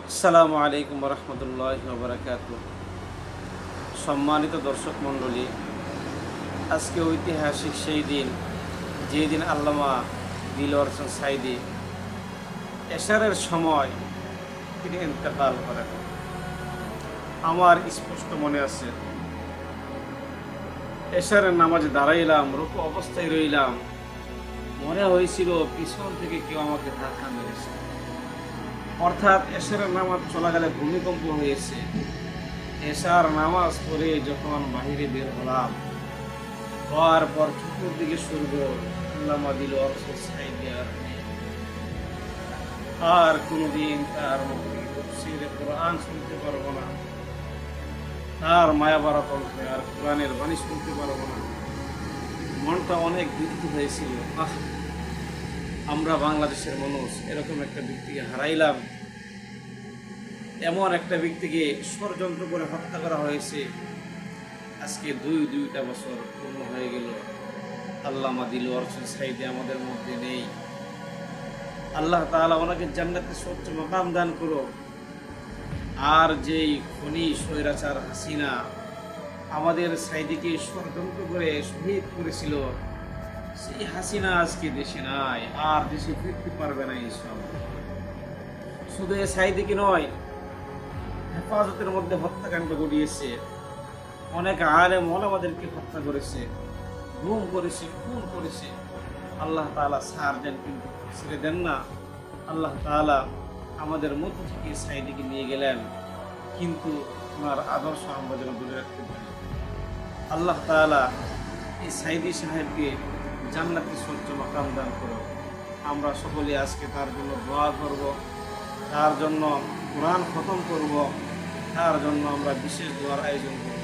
আসসালামু আলাইকুম রহমতুল্লাহ বারাকাত। সম্মানিত দর্শক মণ্ডলী, আজকে ঐতিহাসিক সেই দিন, যেদিন আল্লামা দিলওয়ার হোসেন সাঈদী এশারের সময় তিনি ইন্তেকাল করেন। আমার স্পষ্ট মনে আছে, এশারের নামাজে দাঁড়াইলাম, রুকু অবস্থায় রইলাম, মনে হয়েছিল পিছন থেকে কেউ আমাকে ধাক্কা মেরেছে। অর্থাৎ এশারের নামাজ চলাকালে ভূমিকম্প হয়েছে। এশার নামাজ পড়ে যখন বাহিরে বের হলাম, হওয়ার পর চতুর্দিকে সূর্য, আল্লামা দিলওয়ার হোসেন সাঈদী আর কোনোদিন তার মুখে তাফসীরে কোরআন শুনতে পারবো না, তার মায়াভরা কণ্ঠে আর কোরআনের বাণী শুনতে পারবো না। মনটা অনেক ব্যথিত হয়েছিল। আমরা বাংলাদেশের মানুষ এরকম একটা ব্যক্তিকে হারাইলাম। এমন একটা ব্যক্তিকে ষড়যন্ত্র করে হত্যা করা হয়েছে। আজকে দুইটা বছর পূর্ণ হয়ে গেল। আল্লামা দিলওয়ার হোসেন সাঈদী আমাদের মধ্যে নেই। আল্লাহ তাআলা ওনাকে জান্নাতে সর্বোচ্চ মাকাম দান করো। আর যেই খনি স্বৈরাচার হাসিনা আমাদের সাঈদীকে ষড়যন্ত্র করে শহীদ করেছিল, সেই হাসিনা আজকে দেশে নাই, আর দেশে ফিরতে পারবে না। এইসব শুধু এ সাঈদীকে নয়, হেফাজতের মধ্যে হত্যাকাণ্ড ঘটিয়েছে। অনেক আলেম ওলামাদেরকে হত্যা করেছে, গুম করেছে, খুন করেছে। আল্লাহ তাআলা ছাড় দেন, কিন্তু ছেড়ে দেন না। আল্লাহ তাআলা আমাদের মধ্য থেকে সাঈদীকে নিয়ে গেলেন, কিন্তু ওনার আদর্শ আমরা যেন দূরে রাখতে পারি। আল্লাহ তাআলা এই সাঈদী সাহেবকে জান্নাতে সর্বোচ্চ মাকাম দান করো। আমরা সকলে আজকে তার জন্য দোয়া করব, তার জন্য কোরআন খতম করব, তার জন্য আমরা বিশেষ দোয়ার আয়োজন করব।